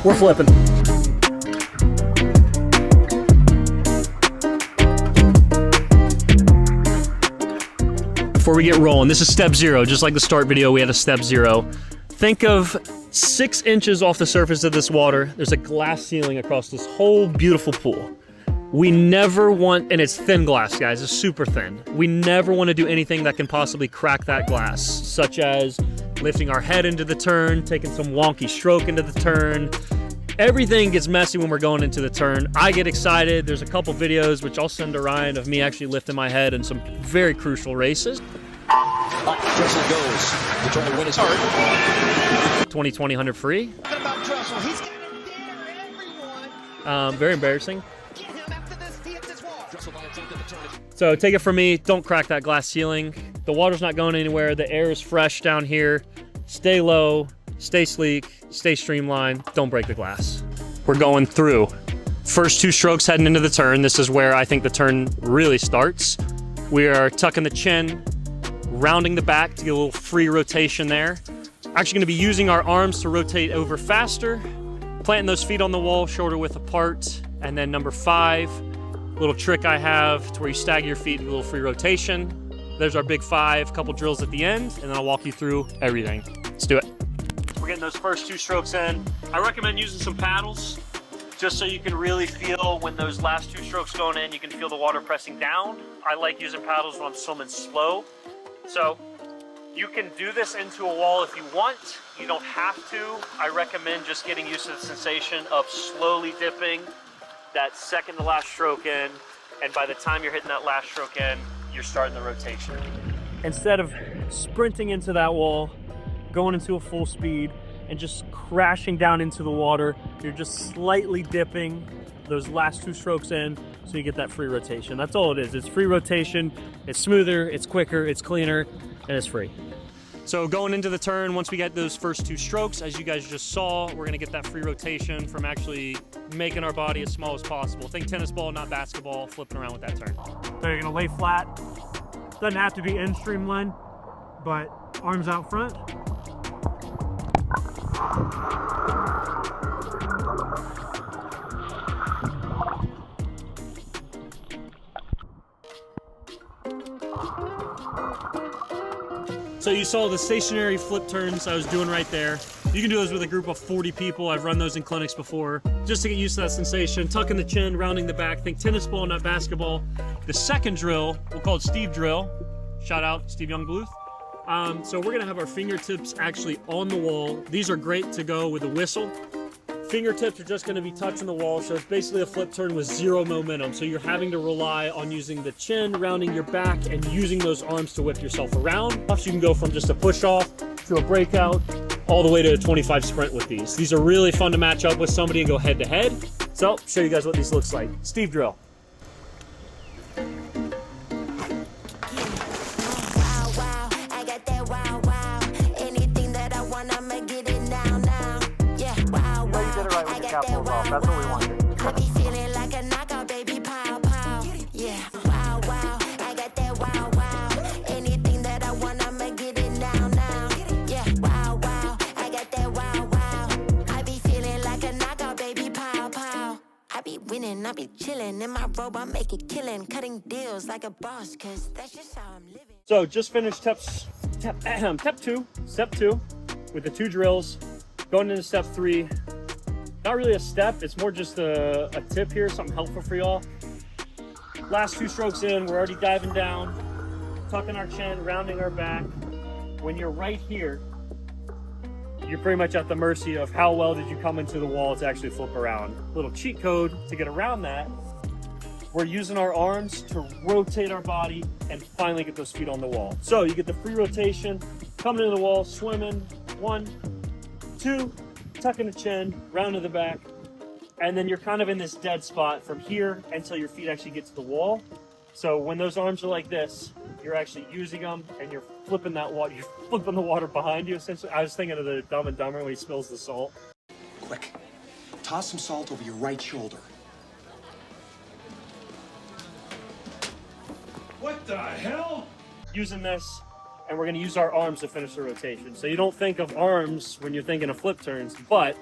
We're flipping. Before we get rolling, this is step 0. Just like the start video, we had a step 0. Think of 6 inches off the surface of this water. There's a glass ceiling across this whole beautiful pool. We never want, and it's thin glass, guys, it's super thin. We never want to do anything that can possibly crack that glass, such as lifting our head into the turn, taking some wonky stroke into the turn. Everything gets messy when we're going into the turn. I get excited. There's a couple videos, which I'll send to Ryan, of me actually lifting my head in some very crucial races. Dressel goes to try to win his heart. 20/20 100 free. What about Dressel? He's got to dare everyone. Very embarrassing. Get him after this. He hits his wall. Dressel by attempt at the turn. So take it from me, don't crack that glass ceiling. The water's not going anywhere. The air is fresh down here. Stay low, stay sleek, stay streamlined. Don't break the glass. We're going through. First 2 strokes heading into the turn. This is where I think the turn really starts. We are tucking the chin, rounding the back to get a little free rotation there. Actually gonna be using our arms to rotate over faster, planting those feet on the wall, shoulder width apart. And then number 5, little trick I have to where you stagger your feet, do a little free rotation. There's our big 5, couple drills at the end, and then I'll walk you through everything. Let's do it. We're getting those first 2 strokes in. I recommend using some paddles, just so you can really feel when those last 2 strokes going in, you can feel the water pressing down. I like using paddles when I'm swimming slow. So you can do this into a wall if you want. You don't have to. I recommend just getting used to the sensation of slowly dipping that second to last stroke in, and by the time you're hitting that last stroke in, you're starting the rotation. Instead of sprinting into that wall, going into a full speed, and just crashing down into the water, you're just slightly dipping those last 2 strokes in so you get that free rotation. That's all it is. It's free rotation. It's smoother, it's quicker, it's cleaner, and it's free. So going into the turn, once we get those first 2 strokes, as you guys just saw, we're gonna get that free rotation from actually making our body as small as possible. Think tennis ball, not basketball, flipping around with that turn. So you're gonna lay flat. Doesn't have to be in streamline, but arms out front. So you saw the stationary flip turns I was doing right there. You can do those with a group of 40 people. I've run those in clinics before. Just to get used to that sensation, tucking the chin, rounding the back. Think tennis ball, not basketball. The second drill, we'll call it Steve drill. Shout out Steve Youngbluth. So we're gonna have our fingertips actually on the wall. These are great to go with a whistle. Fingertips are just gonna be touching the wall, so it's basically a flip turn with 0 momentum. So you're having to rely on using the chin, rounding your back, and using those arms to whip yourself around. So you can go from just a push off to a breakout, all the way to a 25 sprint with these. These are really fun to match up with somebody and go head to head. So I'll show you guys what these looks like. Steve drill. That's what we wanted. I be feeling like a knockout, baby, pow, pow. Yeah, wow, wow. I got that wow, wow. Anything that I want, I'ma get it now, now. Yeah, wow, wow. I got that wow, wow. I be feeling like a knockout, baby, pow, pow. I be winning, I be chilling. In my robe, I make it killing. Cutting deals like a boss, cause that's just how I'm living. So just finished step 2 with the 2 drills. Going into step 3. Not really a step, it's more just a tip here, something helpful for y'all. Last 2 strokes in, we're already diving down, tucking our chin, rounding our back. When you're right here, you're pretty much at the mercy of how well did you come into the wall to actually flip around. Little cheat code to get around that. We're using our arms to rotate our body and finally get those feet on the wall. So you get the free rotation, coming into the wall, swimming, 1, 2, tucking the chin, round to the back, and then you're kind of in this dead spot from here until your feet actually get to the wall. So when those arms are like this, you're actually using them and you're flipping that water, you're flipping the water behind you essentially. I was thinking of the Dumb and Dumber when he spills the salt. Quick, toss some salt over your right shoulder. What the hell? Using this, and we're gonna use our arms to finish the rotation. So you don't think of arms when you're thinking of flip turns, but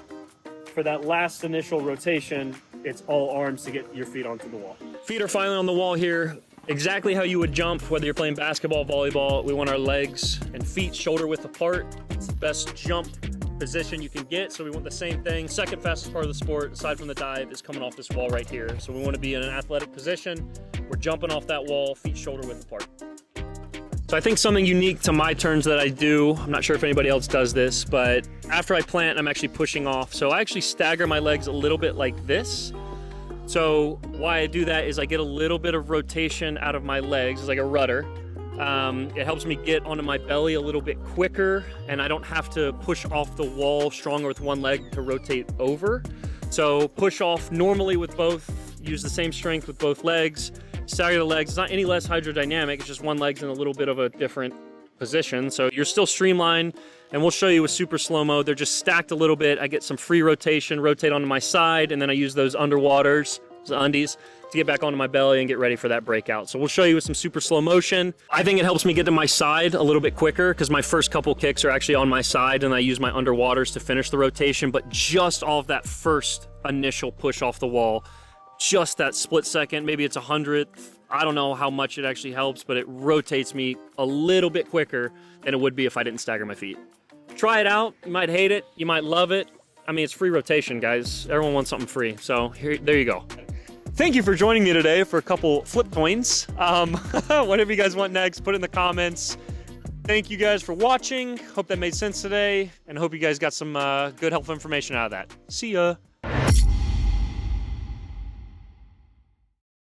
for that last initial rotation, it's all arms to get your feet onto the wall. Feet are finally on the wall here. Exactly how you would jump, whether you're playing basketball, volleyball. We want our legs and feet shoulder width apart. It's the best jump position you can get, so we want the same thing. Second fastest part of the sport, aside from the dive, is coming off this wall right here. So we want to be in an athletic position. We're jumping off that wall, feet shoulder width apart. So I think something unique to my turns that I do, I'm not sure if anybody else does this, but after I plant, I'm actually pushing off. So I actually stagger my legs a little bit like this. So why I do that is I get a little bit of rotation out of my legs. It's like a rudder. It helps me get onto my belly a little bit quicker, and I don't have to push off the wall stronger with one leg to rotate over. So push off normally with both, use the same strength with both legs. Stagger the legs. It's not any less hydrodynamic, it's just one leg's in a little bit of a different position. So you're still streamlined, and we'll show you with super slow-mo. They're just stacked a little bit. I get some free rotation, rotate onto my side, and then I use those underwaters, the undies, to get back onto my belly and get ready for that breakout. So we'll show you with some super slow motion. I think it helps me get to my side a little bit quicker because my first couple kicks are actually on my side, and I use my underwaters to finish the rotation, but just off that first initial push off the wall, just that split second, maybe it's 100th. I don't know how much it actually helps, but it rotates me a little bit quicker than it would be if I didn't stagger my feet. Try it out. You might hate it. You might love it. I mean, it's free rotation, guys. Everyone wants something free. So there you go. Thank you for joining me today for a couple flip coins. Whatever you guys want next, put it in the comments. Thank you guys for watching. Hope that made sense today, and hope you guys got some good helpful information out of that. See ya.